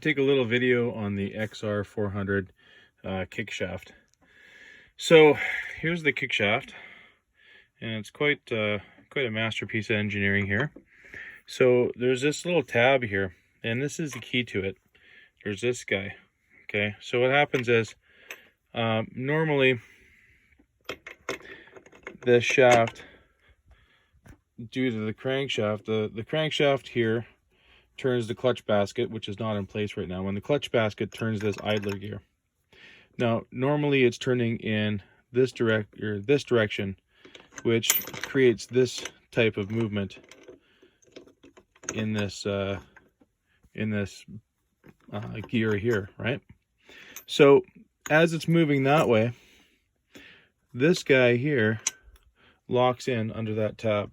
Take a little video on the XR400 kick shaft. So here's the kick shaft, and it's quite a masterpiece of engineering here. So there's this little tab here, and this is the key to it. There's this guy. Okay, so what happens is normally this shaft, due to the crankshaft, the crankshaft here turns the clutch basket, which is not in place right now. When the clutch basket turns this idler gear. Now, normally it's turning in this direction, which creates this type of movement in this gear here, right? So as it's moving that way, this guy here locks in under that tab.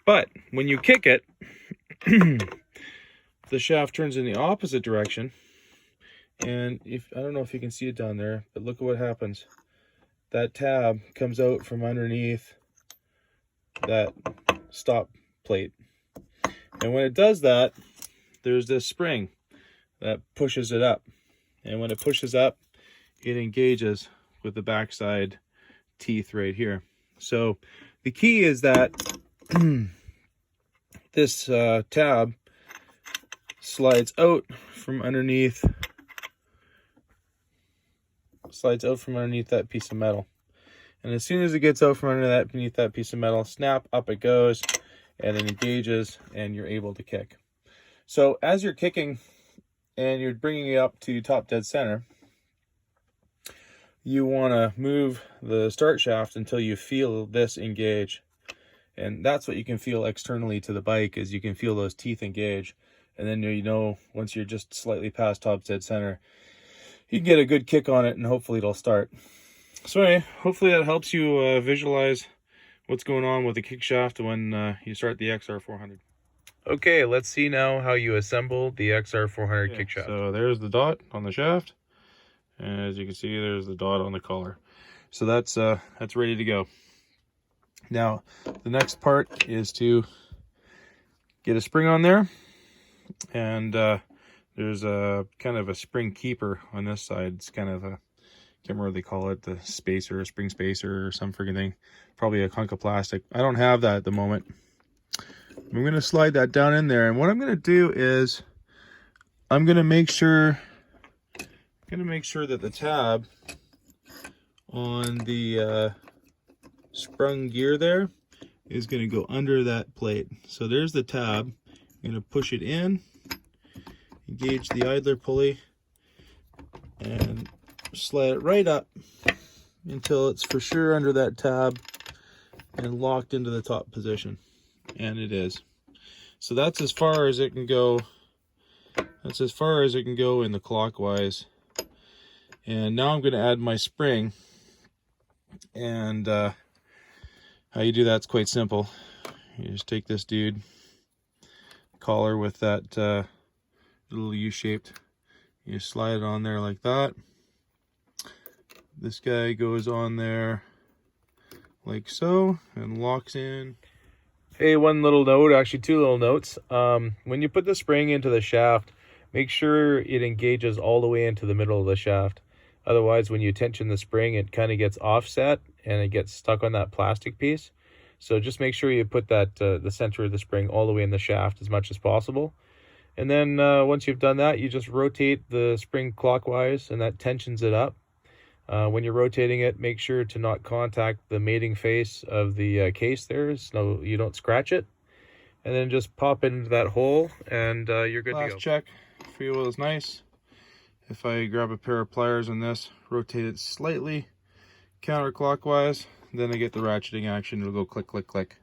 But when you kick it, the shaft turns in the opposite direction, and I don't know if you can see it down there, but look at what happens. That tab comes out from underneath that stop plate, and when it does that, there's this spring that pushes it up, and when it pushes up, it engages with the backside teeth right here. So the key is that this tab slides out from underneath that piece of metal, and as soon as it gets out from underneath that piece of metal, snap, up it goes, and it engages, and you're able to kick. So as you're kicking and you're bringing it up to top dead center, you want to move the start shaft until you feel this engage. And that's what you can feel externally to the bike, is you can feel those teeth engage. And then you know, once you're just slightly past top dead center, you can get a good kick on it, and hopefully it'll start. So anyway, hopefully that helps you visualize what's going on with the kick shaft when you start the XR400. Okay, let's see now how you assemble the XR400 kick shaft. So there's the dot on the shaft, and as you can see, there's the dot on the collar. So that's ready to go. Now, the next part is to get a spring on there, and there's a kind of a spring keeper on this side. It's kind of a, can't remember what they call it, the spacer, spring spacer or some friggin' thing. Probably a hunk of plastic. I don't have that at the moment. I'm going to slide that down in there, and what I'm going to do is I'm going to make sure that the tab on the sprung gear there is going to go under that plate. So there's the tab. I'm going to push it in, engage the idler pulley, and slide it right up until it's for sure under that tab and locked into the top position. And it is. So that's as far as it can go. That's as far as it can go in the clockwise. And now I'm going to add my spring, and how you do that's quite simple. You just take this dude, collar with that little U-shaped, you slide it on there like that. This guy goes on there like so and locks in. Hey, one little note, actually two little notes. When you put the spring into the shaft, make sure it engages all the way into the middle of the shaft. Otherwise, when you tension the spring, it kind of gets offset and it gets stuck on that plastic piece. So just make sure you put that the center of the spring all the way in the shaft as much as possible. And then once you've done that, you just rotate the spring clockwise, and that tensions it up. When you're rotating it, make sure to not contact the mating face of the case there, so you don't scratch it. And then just pop it into that hole, and you're good to go. Last check, feel is nice. If I grab a pair of pliers on this, rotate it slightly counterclockwise, then I get the ratcheting action. It'll go click, click, click.